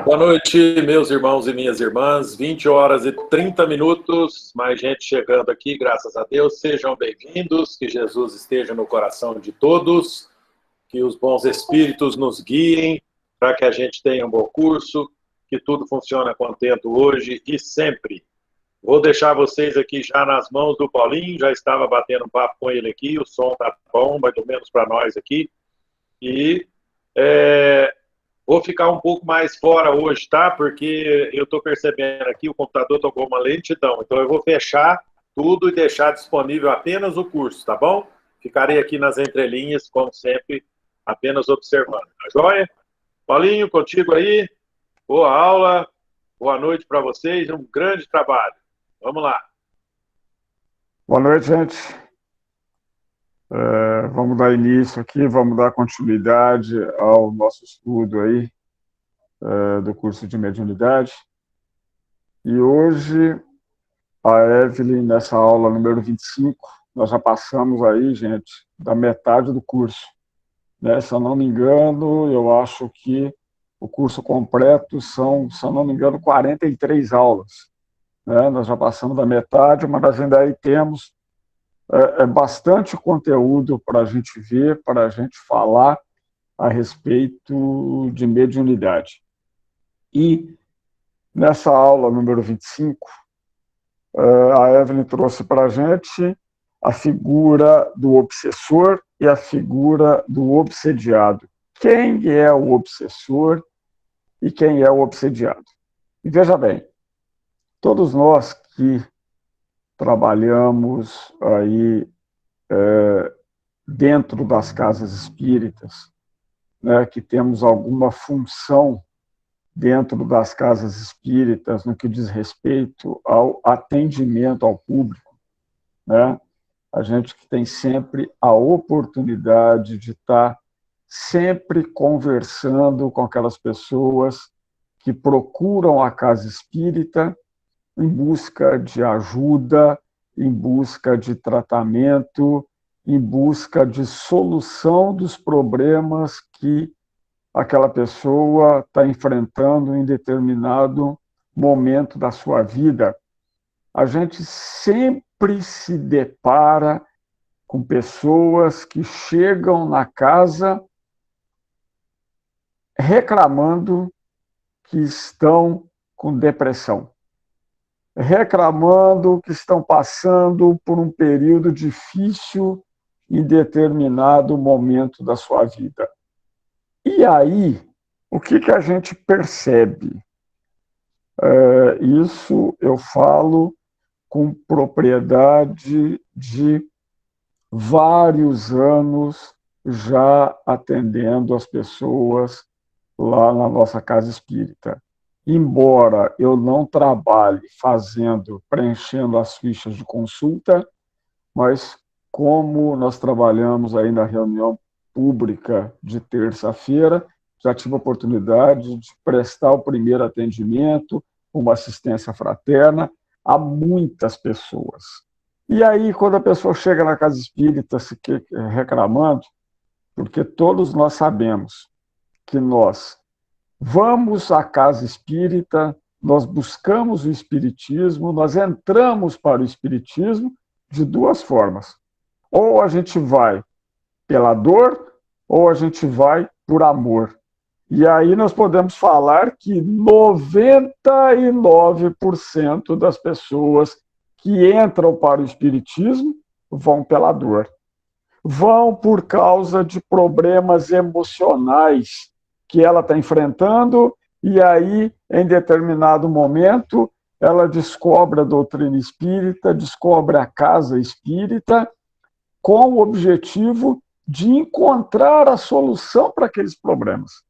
Boa noite, meus irmãos e minhas irmãs. 20 horas e 30 minutos. Mais gente chegando aqui, graças a Deus. Sejam bem-vindos. Que Jesus esteja no coração de todos. Que os bons espíritos nos guiem para que a gente tenha um bom curso. Que tudo funcione a contento hoje e sempre. Vou deixar vocês aqui já nas mãos do Paulinho. Já estava batendo um papo com ele aqui. O som tá bom, mais ou menos para nós aqui. E vou ficar um pouco mais fora hoje, tá? Porque eu estou percebendo aqui, o computador tocou uma lentidão. Então eu vou fechar tudo e deixar disponível apenas o curso, tá bom? Ficarei aqui nas entrelinhas, como sempre, apenas observando. Tá joia? Paulinho, contigo aí. Boa aula. Boa noite para vocês. Um grande trabalho. Vamos lá. Boa noite, gente. Vamos dar início aqui, vamos dar continuidade ao nosso estudo aí do curso de mediunidade. E hoje, a Evelyn, nessa aula número 25, nós já passamos aí, gente, da metade do curso. Né? Se eu não me engano, eu acho que o curso completo são, se eu não me engano, 43 aulas. Né? Nós já passamos da metade, mas nós ainda aí temos bastante conteúdo para a gente ver, para a gente falar a respeito de mediunidade. E nessa aula número 25, a Evelyn trouxe para a gente a figura do obsessor e a figura do obsediado. Quem é o obsessor e quem é o obsediado? E veja bem, todos nós que trabalhamos aí dentro das casas espíritas, né, que temos alguma função dentro das casas espíritas no que diz respeito ao atendimento ao público, né? A gente que tem sempre a oportunidade de estar sempre conversando com aquelas pessoas que procuram a casa espírita em busca de ajuda, em busca de tratamento, em busca de solução dos problemas que aquela pessoa está enfrentando em determinado momento da sua vida. A gente sempre se depara com pessoas que chegam na casa reclamando que estão com depressão, reclamando que estão passando por um período difícil em determinado momento da sua vida. E aí, o que a gente percebe? Isso eu falo com propriedade de vários anos já atendendo as pessoas lá na nossa casa espírita. Embora eu não trabalhe preenchendo as fichas de consulta, mas como nós trabalhamos aí na reunião pública de terça-feira, já tive a oportunidade de prestar o primeiro atendimento, uma assistência fraterna a muitas pessoas. E aí, quando a pessoa chega na casa espírita reclamando, porque todos nós sabemos que nós vamos à casa espírita, nós buscamos o espiritismo, nós entramos para o espiritismo de duas formas. Ou a gente vai pela dor, ou a gente vai por amor. E aí nós podemos falar que 99% das pessoas que entram para o espiritismo vão pela dor. Vão por causa de problemas emocionais que ela está enfrentando, e aí, em determinado momento, ela descobre a doutrina espírita, descobre a casa espírita, com o objetivo de encontrar a solução para aqueles problemas.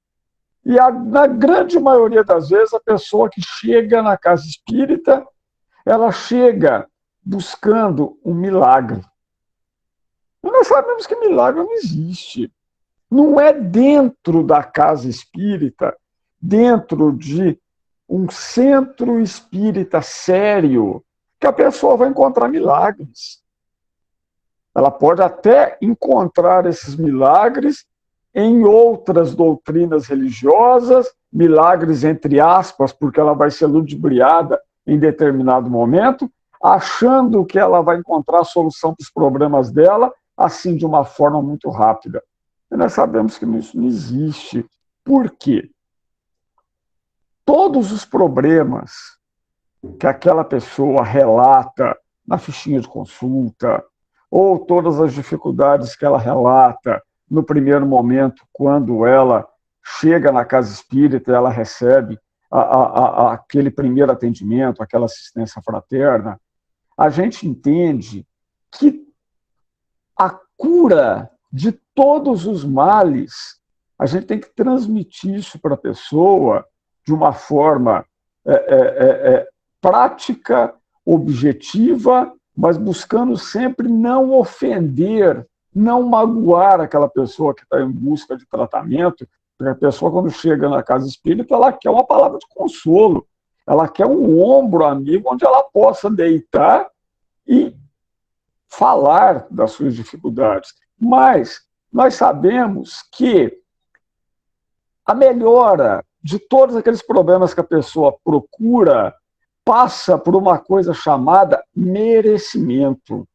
E na grande maioria das vezes, a pessoa que chega na casa espírita, ela chega buscando um milagre. E nós sabemos que milagre não existe. Não é dentro da casa espírita, dentro de um centro espírita sério, que a pessoa vai encontrar milagres. Ela pode até encontrar esses milagres em outras doutrinas religiosas, milagres entre aspas, porque ela vai ser ludibriada em determinado momento, achando que ela vai encontrar a solução para os problemas dela, assim, de uma forma muito rápida. E nós sabemos que isso não existe. Por quê? Todos os problemas que aquela pessoa relata na fichinha de consulta, ou todas as dificuldades que ela relata no primeiro momento, quando ela chega na casa espírita, ela recebe aquele primeiro atendimento, aquela assistência fraterna, a gente entende que a cura de todos os males, a gente tem que transmitir isso para a pessoa de uma forma prática, objetiva, mas buscando sempre não ofender, não magoar aquela pessoa que está em busca de tratamento, porque a pessoa, quando chega na casa espírita, ela quer uma palavra de consolo, ela quer um ombro amigo onde ela possa deitar e falar das suas dificuldades. Mas nós sabemos que a melhora de todos aqueles problemas que a pessoa procura passa por uma coisa chamada merecimento.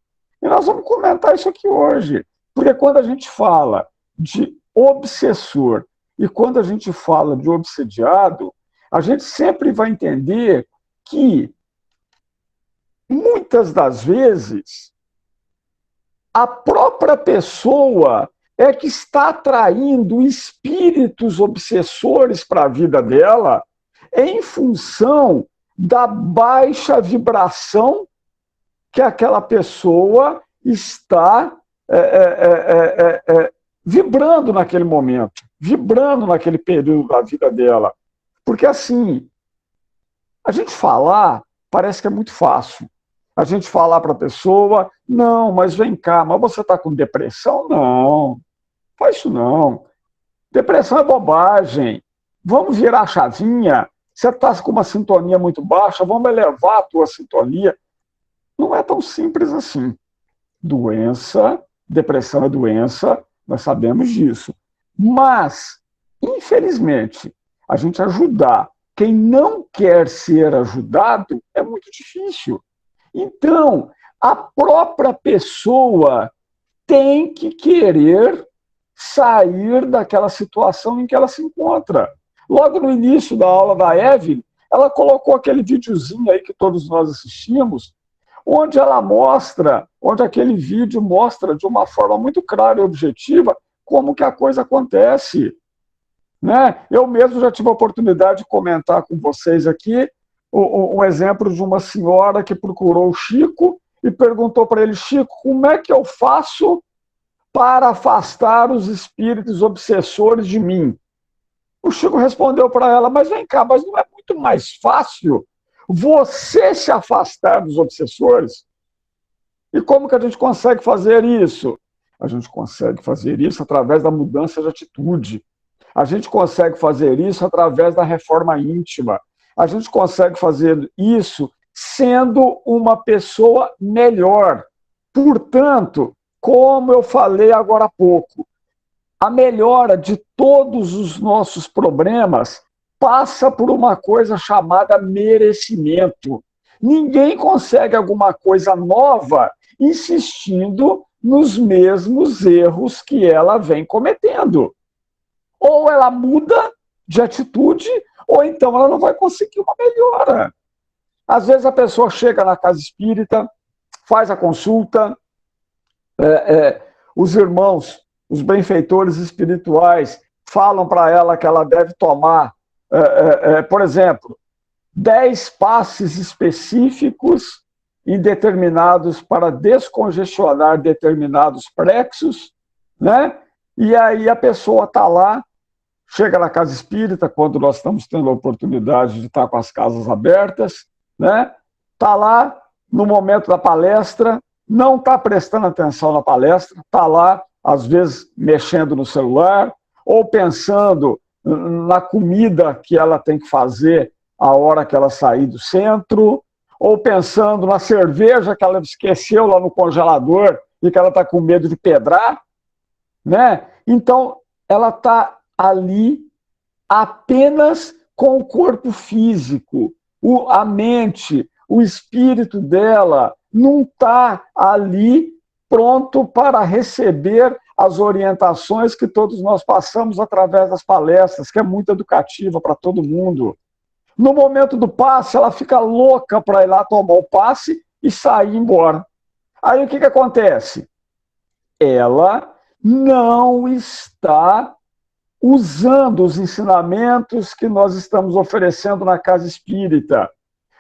E nós vamos comentar isso aqui hoje, porque quando a gente fala de obsessor e quando a gente fala de obsediado, a gente sempre vai entender que, muitas das vezes, a própria pessoa é que está atraindo espíritos obsessores para a vida dela em função da baixa vibração que aquela pessoa está vibrando naquele momento, vibrando naquele período da vida dela. Porque, assim, a gente falar parece que é muito fácil. A gente falar para a pessoa, não, mas vem cá, mas você está com depressão? Não, faz isso não. Depressão é bobagem. Vamos virar a chavinha. Você está com uma sintonia muito baixa, vamos elevar a tua sintonia. Não é tão simples assim. Doença, depressão é doença, nós sabemos disso. Mas, infelizmente, a gente ajudar quem não quer ser ajudado é muito difícil. Então, a própria pessoa tem que querer sair daquela situação em que ela se encontra. Logo no início da aula da Evelyn, ela colocou aquele videozinho aí que todos nós assistimos, onde ela mostra, onde aquele vídeo mostra de uma forma muito clara e objetiva como que a coisa acontece. Né? Eu mesmo já tive a oportunidade de comentar com vocês aqui um exemplo de uma senhora que procurou o Chico e perguntou para ele, Chico, como é que eu faço para afastar os espíritos obsessores de mim? O Chico respondeu para ela, mas vem cá, mas não é muito mais fácil você se afastar dos obsessores? E como que a gente consegue fazer isso? A gente consegue fazer isso através da mudança de atitude. A gente consegue fazer isso através da reforma íntima. A gente consegue fazer isso sendo uma pessoa melhor. Portanto, como eu falei agora há pouco, a melhora de todos os nossos problemas passa por uma coisa chamada merecimento. Ninguém consegue alguma coisa nova insistindo nos mesmos erros que ela vem cometendo. Ou ela muda de atitude, ou então ela não vai conseguir uma melhora. Às vezes a pessoa chega na casa espírita, faz a consulta, os irmãos, os benfeitores espirituais falam para ela que ela deve tomar, por exemplo, 10 passes específicos e determinados para descongestionar determinados plexos, né? E aí a pessoa está lá, chega na casa espírita, quando nós estamos tendo a oportunidade de estar com as casas abertas, né? Está lá no momento da palestra, não está prestando atenção na palestra, está lá, às vezes, mexendo no celular, ou pensando na comida que ela tem que fazer a hora que ela sair do centro, ou pensando na cerveja que ela esqueceu lá no congelador e que ela está com medo de pedrar, né? Então, ela está ali apenas com o corpo físico, a mente, o espírito dela não está ali pronto para receber as orientações que todos nós passamos através das palestras, que é muito educativa para todo mundo. No momento do passe, ela fica louca para ir lá tomar o passe e sair embora. Aí o que acontece? Ela não está usando os ensinamentos que nós estamos oferecendo na casa espírita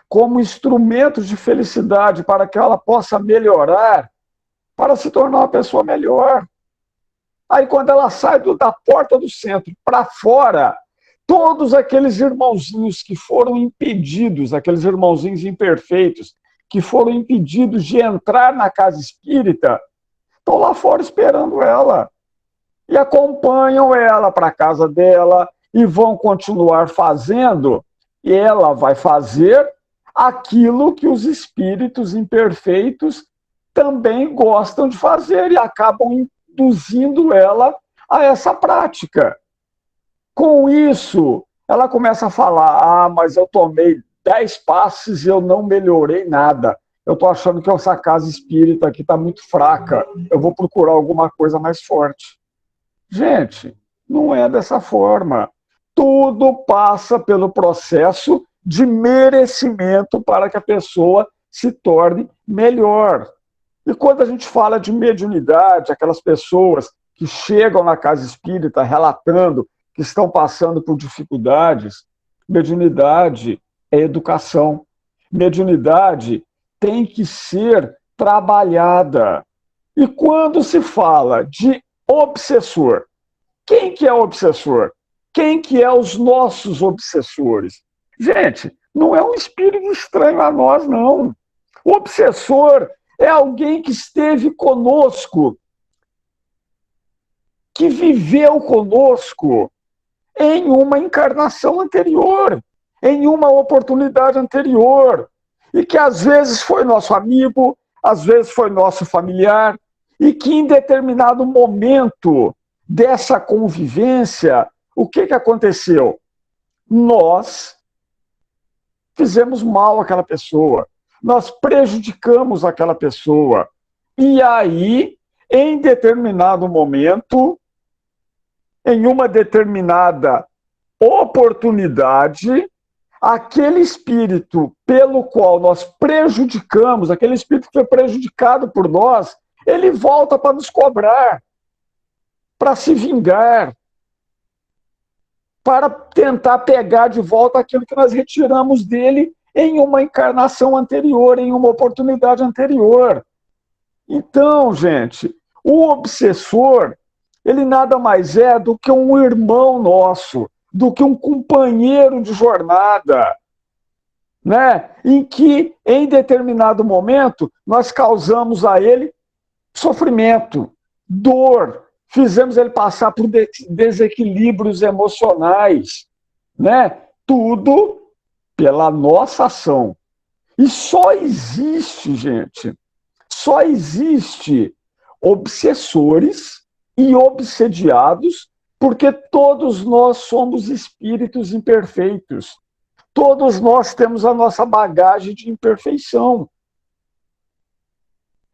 como instrumentos de felicidade para que ela possa melhorar, para se tornar uma pessoa melhor. Aí, quando ela sai da porta do centro para fora, todos aqueles irmãozinhos que foram impedidos, aqueles irmãozinhos imperfeitos, que foram impedidos de entrar na casa espírita, estão lá fora esperando ela. E acompanham ela para a casa dela e vão continuar fazendo, e ela vai fazer aquilo que os espíritos imperfeitos também gostam de fazer e acabam induzindo ela a essa prática. Com isso, ela começa a falar, mas eu tomei 10 passes e eu não melhorei nada. Eu estou achando que essa casa espírita aqui está muito fraca, eu vou procurar alguma coisa mais forte. Gente, não é dessa forma. Tudo passa pelo processo de merecimento para que a pessoa se torne melhor. E quando a gente fala de mediunidade, aquelas pessoas que chegam na casa espírita relatando que estão passando por dificuldades, mediunidade é educação. Mediunidade tem que ser trabalhada. E quando se fala de obsessor, quem que é o obsessor? Quem que é os nossos obsessores? Gente, não é um espírito estranho a nós, não. O obsessor é alguém que esteve conosco, que viveu conosco em uma encarnação anterior, em uma oportunidade anterior, e que às vezes foi nosso amigo, às vezes foi nosso familiar, e que em determinado momento dessa convivência, o que aconteceu? Nós fizemos mal àquela pessoa, nós prejudicamos aquela pessoa, e aí, em determinado momento, em uma determinada oportunidade, aquele espírito pelo qual nós prejudicamos, aquele espírito que foi prejudicado por nós, ele volta para nos cobrar, para se vingar, para tentar pegar de volta aquilo que nós retiramos dele em uma encarnação anterior, em uma oportunidade anterior. Então, gente, o obsessor, ele nada mais é do que um irmão nosso, do que um companheiro de jornada, né? Em que, em determinado momento, nós causamos a ele sofrimento, dor, fizemos ele passar por desequilíbrios emocionais, né? Tudo pela nossa ação. E só existe, gente, só existe obsessores e obsediados porque todos nós somos espíritos imperfeitos. Todos nós temos a nossa bagagem de imperfeição.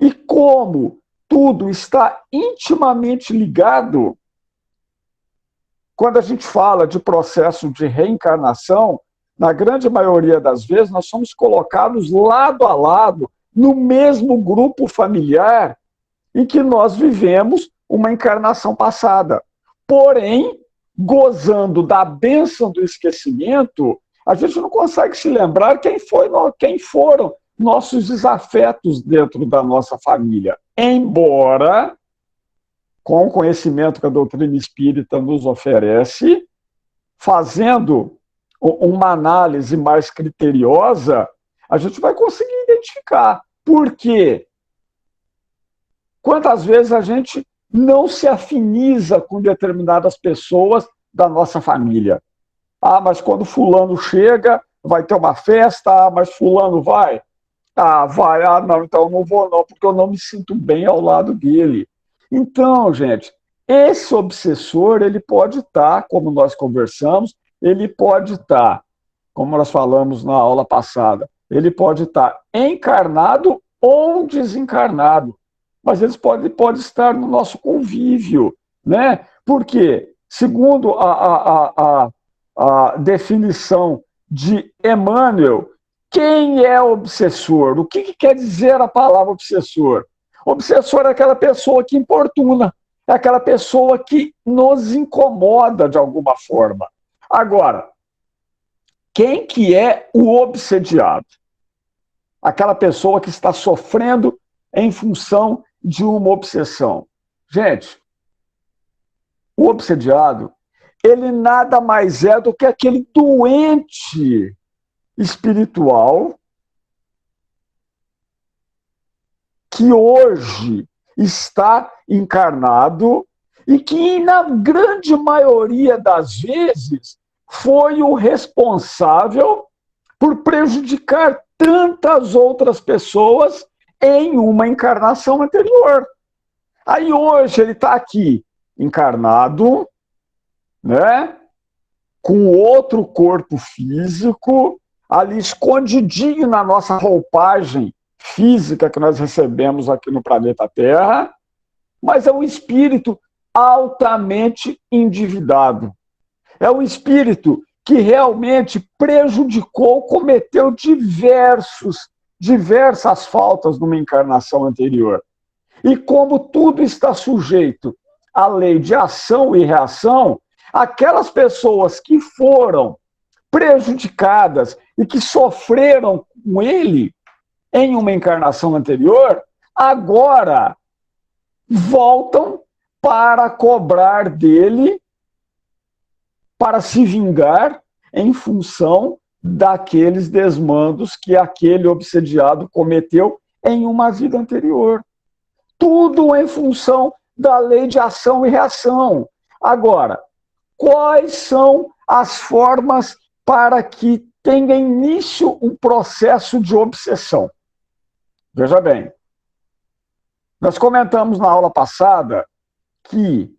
E como tudo está intimamente ligado, quando a gente fala de processo de reencarnação, na grande maioria das vezes, nós somos colocados lado a lado, no mesmo grupo familiar em que nós vivemos uma encarnação passada. Porém, gozando da bênção do esquecimento, a gente não consegue se lembrar quem foram nossos desafetos dentro da nossa família. Embora, com o conhecimento que a doutrina espírita nos oferece, fazendo uma análise mais criteriosa, a gente vai conseguir identificar. Por quê? Quantas vezes a gente não se afiniza com determinadas pessoas da nossa família? Ah, mas quando fulano chega, vai ter uma festa, mas fulano vai? Ah, vai, não, então eu não vou não, porque eu não me sinto bem ao lado dele. Então, gente, esse obsessor, ele pode estar, como nós conversamos, ele pode estar, como nós falamos na aula passada, ele pode estar encarnado ou desencarnado, mas ele pode estar no nosso convívio, né? Porque, segundo a definição de Emmanuel, quem é obsessor? O que quer dizer a palavra obsessor? Obsessor é aquela pessoa que importuna, é aquela pessoa que nos incomoda de alguma forma. Agora, quem que é o obsediado? Aquela pessoa que está sofrendo em função de uma obsessão. Gente, o obsediado, ele nada mais é do que aquele doente espiritual que hoje está encarnado e que, na grande maioria das vezes, foi o responsável por prejudicar tantas outras pessoas em uma encarnação anterior. Aí hoje ele está aqui encarnado, né, com outro corpo físico, ali escondidinho na nossa roupagem física que nós recebemos aqui no planeta Terra, mas é um espírito altamente endividado. É um espírito que realmente prejudicou, cometeu diversas faltas numa encarnação anterior. E como tudo está sujeito à lei de ação e reação, aquelas pessoas que foram prejudicadas e que sofreram com ele em uma encarnação anterior, agora voltam para cobrar dele, para se vingar em função daqueles desmandos que aquele obsediado cometeu em uma vida anterior. Tudo em função da lei de ação e reação. Agora, quais são as formas para que tenha início um processo de obsessão? Veja bem, nós comentamos na aula passada que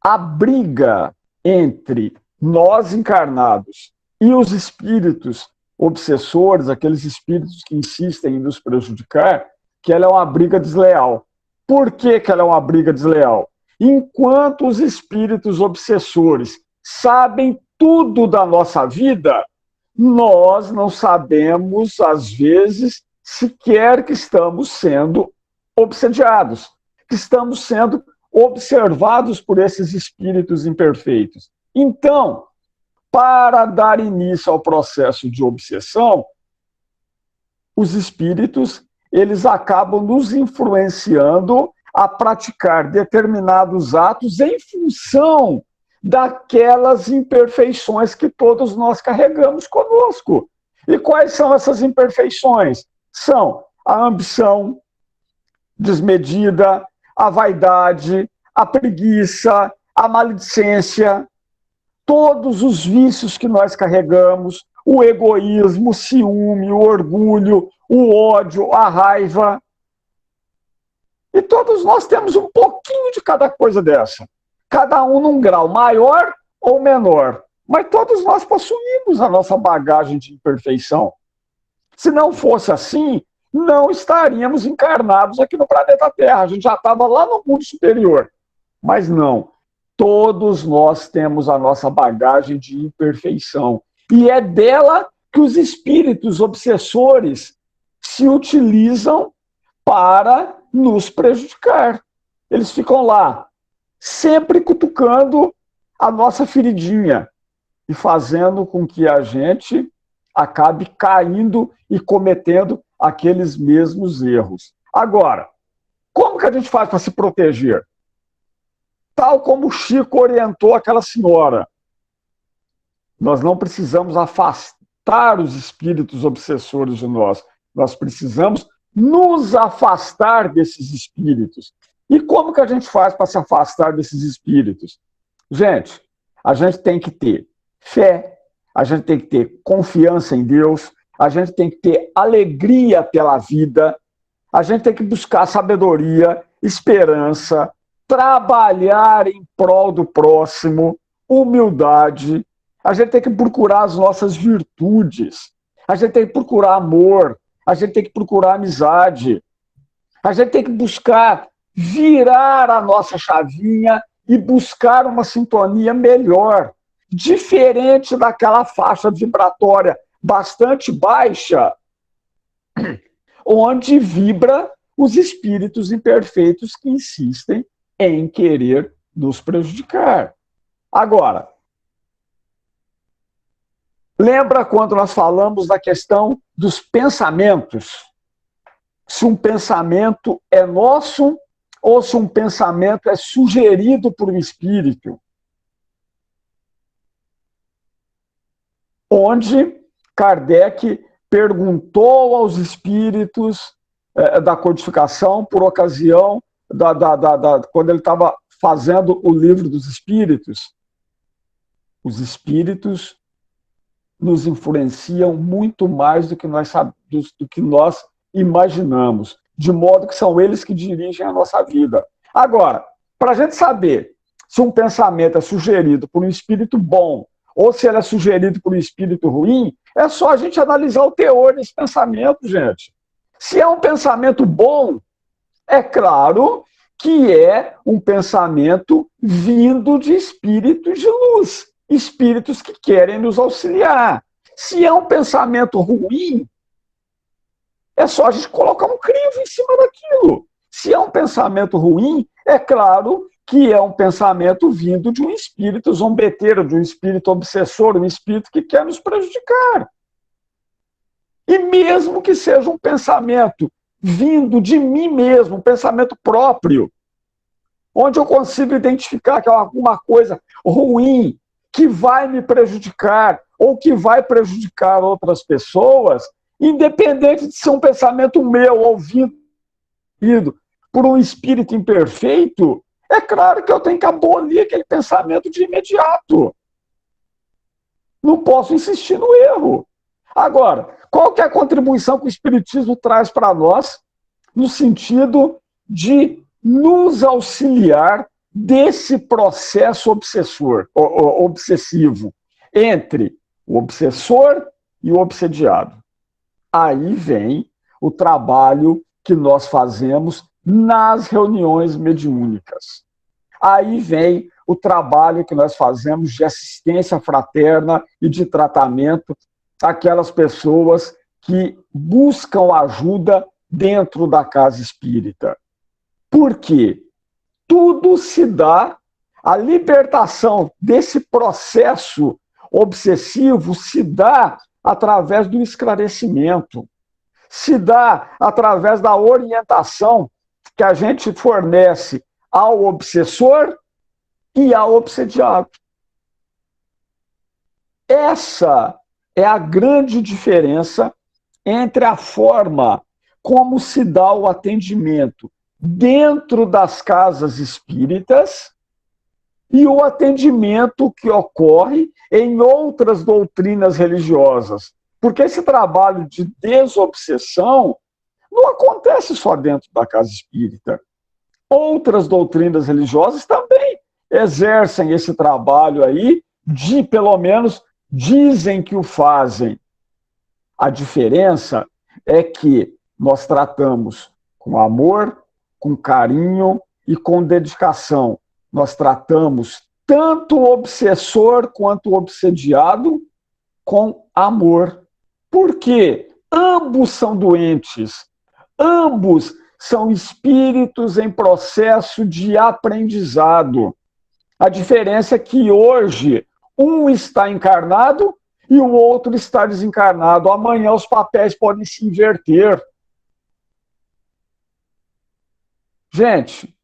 a briga entre nós encarnados e os espíritos obsessores, aqueles espíritos que insistem em nos prejudicar, que ela é uma briga desleal. Por que ela é uma briga desleal? Enquanto os espíritos obsessores sabem tudo da nossa vida, nós não sabemos, às vezes, sequer que estamos sendo obsediados, que estamos sendo observados por esses espíritos imperfeitos. Então, para dar início ao processo de obsessão, os espíritos, eles acabam nos influenciando a praticar determinados atos em função daquelas imperfeições que todos nós carregamos conosco. E quais são essas imperfeições? São a ambição desmedida, a vaidade, a preguiça, a maledicência, todos os vícios que nós carregamos, o egoísmo, o ciúme, o orgulho, o ódio, a raiva. E todos nós temos um pouquinho de cada coisa dessa. Cada um num grau maior ou menor. Mas todos nós possuímos a nossa bagagem de imperfeição. Se não fosse assim, não estaríamos encarnados aqui no planeta Terra. A gente já estava lá no mundo superior. Mas não. Todos nós temos a nossa bagagem de imperfeição. E é dela que os espíritos obsessores se utilizam para nos prejudicar. Eles ficam lá, sempre cutucando a nossa feridinha e fazendo com que a gente acabe caindo e cometendo aqueles mesmos erros. Agora, como que a gente faz para se proteger? Tal como o Chico orientou aquela senhora, nós não precisamos afastar os espíritos obsessores de nós, nós precisamos nos afastar desses espíritos. E como que a gente faz para se afastar desses espíritos? Gente, a gente tem que ter fé, a gente tem que ter confiança em Deus, a gente tem que ter alegria pela vida, a gente tem que buscar sabedoria, esperança, trabalhar em prol do próximo, humildade. A gente tem que procurar as nossas virtudes. A gente tem que procurar amor. A gente tem que procurar amizade. A gente tem que buscar virar a nossa chavinha e buscar uma sintonia melhor, diferente daquela faixa vibratória bastante baixa, onde vibra os espíritos imperfeitos que insistem em querer nos prejudicar. Agora, lembra quando nós falamos da questão dos pensamentos? Se um pensamento é nosso ou se um pensamento é sugerido por um espírito. Onde Kardec perguntou aos espíritos da codificação, por ocasião quando ele estava fazendo o livro dos espíritos. Os espíritos nos influenciam muito mais do que nós imaginamos, de modo que são eles que dirigem a nossa vida. Agora, para a gente saber se um pensamento é sugerido por um espírito bom ou se ele é sugerido por um espírito ruim, é só a gente analisar o teor desse pensamento, gente. Se é um pensamento bom, é claro que é um pensamento vindo de espíritos de luz, espíritos que querem nos auxiliar. Se é um pensamento ruim, é só a gente colocar um crivo em cima daquilo. Se é um pensamento ruim, é claro que é um pensamento vindo de um espírito zombeteiro, de um espírito obsessor, um espírito que quer nos prejudicar. E mesmo que seja um pensamento vindo de mim mesmo, um pensamento próprio, onde eu consigo identificar que é alguma coisa ruim que vai me prejudicar ou que vai prejudicar outras pessoas, independente de ser um pensamento meu ouvido por um espírito imperfeito, é claro que eu tenho que abolir aquele pensamento de imediato. Não posso insistir no erro. Agora, qual que é a contribuição que o Espiritismo traz para nós no sentido de nos auxiliar desse processo obsessivo entre o obsessor e o obsediado? Aí vem o trabalho que nós fazemos nas reuniões mediúnicas. Aí vem o trabalho que nós fazemos de assistência fraterna e de tratamento àquelas pessoas que buscam ajuda dentro da casa espírita. Por quê? Tudo se dá, a libertação desse processo obsessivo se dá através do esclarecimento, se dá através da orientação que a gente fornece ao obsessor e ao obsediado. Essa é a grande diferença entre a forma como se dá o atendimento dentro das casas espíritas e o atendimento que ocorre em outras doutrinas religiosas. Porque esse trabalho de desobsessão não acontece só dentro da casa espírita. Outras doutrinas religiosas também exercem esse trabalho aí, pelo menos dizem que o fazem. A diferença é que nós tratamos com amor, com carinho e com dedicação. Nós tratamos tanto o obsessor quanto o obsediado com amor. Porque ambos são doentes, ambos são espíritos em processo de aprendizado. A diferença é que hoje um está encarnado e o outro está desencarnado. Amanhã os papéis podem se inverter. Gente,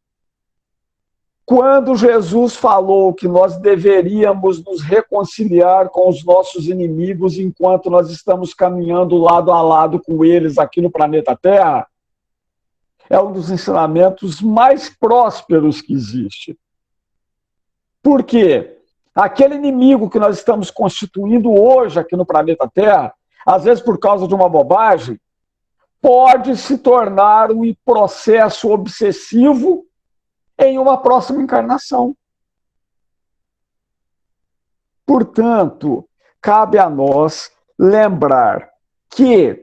quando Jesus falou que nós deveríamos nos reconciliar com os nossos inimigos enquanto nós estamos caminhando lado a lado com eles aqui no planeta Terra, é um dos ensinamentos mais prósperos que existe. Por quê? Aquele inimigo que nós estamos constituindo hoje aqui no planeta Terra, às vezes por causa de uma bobagem, pode se tornar um processo obsessivo em uma próxima encarnação. Portanto, cabe a nós lembrar que,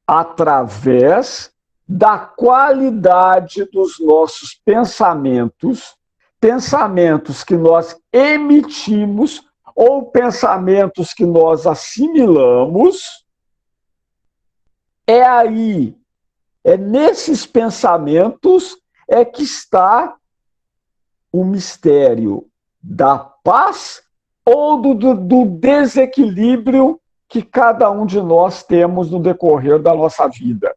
através da qualidade dos nossos pensamentos, pensamentos que nós emitimos ou pensamentos que nós assimilamos, é nesses pensamentos que está o mistério da paz ou do desequilíbrio que cada um de nós temos no decorrer da nossa vida.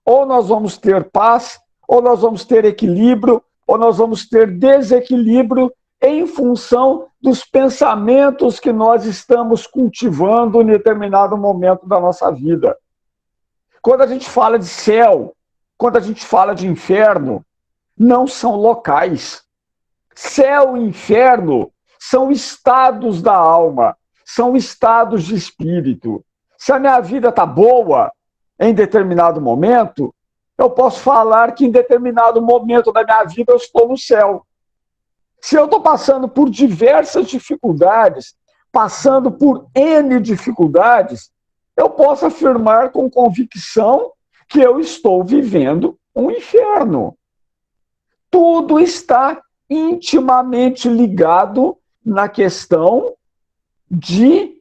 Ou nós vamos ter paz, ou nós vamos ter equilíbrio, ou nós vamos ter desequilíbrio em função dos pensamentos que nós estamos cultivando em determinado momento da nossa vida. Quando a gente fala de céu, quando a gente fala de inferno, não são locais. Céu e inferno são estados da alma, são estados de espírito. Se a minha vida está boa em determinado momento, eu posso falar que em determinado momento da minha vida eu estou no céu. Se eu estou passando por diversas dificuldades, passando por N dificuldades, eu posso afirmar com convicção que eu estou vivendo um inferno. Tudo está intimamente ligado na questão de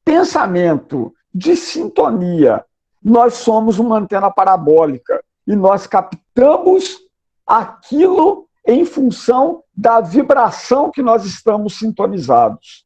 pensamento, de sintonia. Nós somos uma antena parabólica e nós captamos aquilo em função da vibração que nós estamos sintonizados.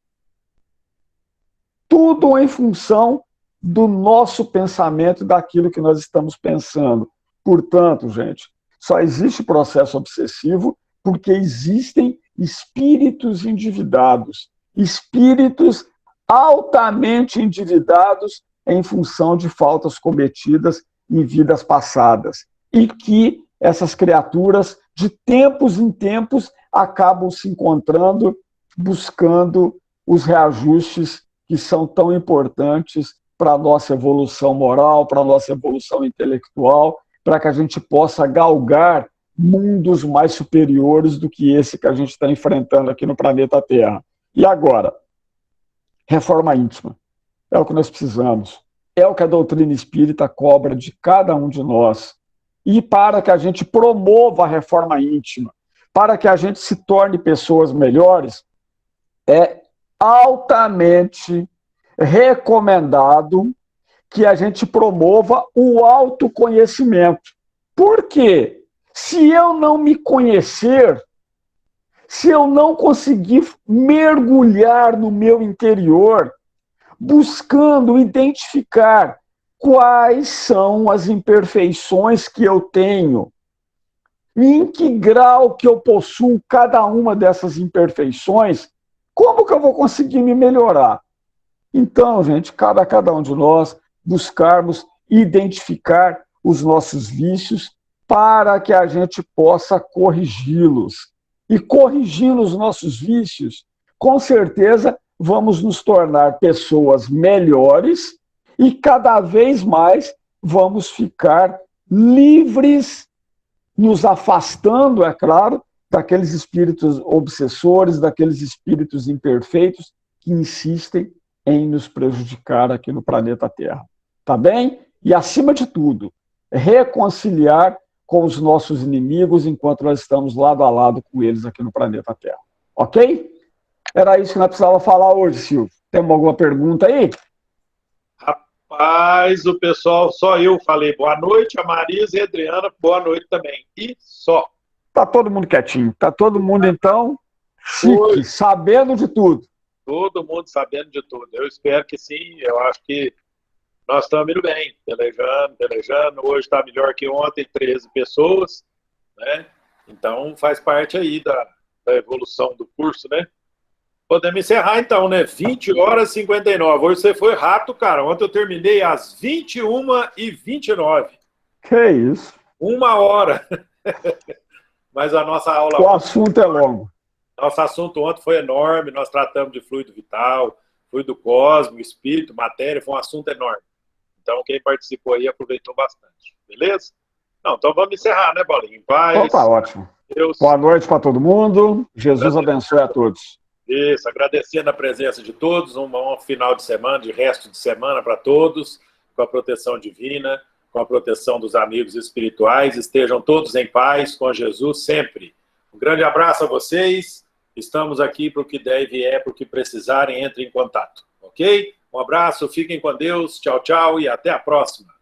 Tudo em função do nosso pensamento e daquilo que nós estamos pensando. Portanto, gente, só existe processo obsessivo porque existem espíritos endividados, espíritos altamente endividados em função de faltas cometidas em vidas passadas, e que essas criaturas, de tempos em tempos, acabam se encontrando, buscando os reajustes que são tão importantes para a nossa evolução moral, para a nossa evolução intelectual, para que a gente possa galgar mundos mais superiores do que esse que a gente está enfrentando aqui no planeta Terra. E agora? Reforma íntima. É o que nós precisamos. É o que a doutrina espírita cobra de cada um de nós. E para que a gente promova a reforma íntima, para que a gente se torne pessoas melhores, é altamente recomendado que a gente promova o autoconhecimento. Por quê? Se eu não me conhecer, se eu não conseguir mergulhar no meu interior, buscando identificar quais são as imperfeições que eu tenho, e em que grau que eu possuo cada uma dessas imperfeições, como que eu vou conseguir me melhorar? Então, gente, cabe a cada um de nós buscarmos identificar os nossos vícios para que a gente possa corrigi-los. E corrigindo os nossos vícios, com certeza vamos nos tornar pessoas melhores e cada vez mais vamos ficar livres, nos afastando, é claro, daqueles espíritos obsessores, daqueles espíritos imperfeitos que insistem em nos prejudicar aqui no planeta Terra. Tá bem? E, acima de tudo, reconciliar com os nossos inimigos enquanto nós estamos lado a lado com eles aqui no planeta Terra. Ok? Era isso que nós precisávamos falar hoje, Silvio. Tem alguma pergunta aí? Rapaz, o pessoal, só eu falei boa noite, a Marisa e a Adriana, boa noite também. E só. Tá todo mundo quietinho. Tá todo mundo, então, chique, sabendo de tudo. Todo mundo sabendo de tudo. Eu espero que sim, eu acho que nós estamos indo bem, pelejando. Hoje está melhor que ontem, 13 pessoas, né? Então faz parte aí da evolução do curso, né? Podemos encerrar então, né? 20h59. Hoje você foi rápido, cara. Ontem eu terminei às 21h29. Que isso? 1 hora. Mas a nossa aula... O assunto é longo. Nosso assunto ontem foi enorme. Nós tratamos de fluido vital, fluido cósmico, espírito, matéria. Foi um assunto enorme. Então, quem participou aí aproveitou bastante. Beleza? Não, então vamos encerrar, né, Paulinho? Em paz. Então tá ótimo. Deus. Boa noite para todo mundo. Jesus abençoe a todos. Isso, agradecendo a presença de todos, um bom final de semana, de resto de semana para todos, com a proteção divina, com a proteção dos amigos espirituais. Estejam todos em paz com Jesus sempre. Um grande abraço a vocês. Estamos aqui para o que deve para o que precisarem, entrem em contato. Ok? Um abraço, fiquem com Deus. Tchau, tchau e até a próxima.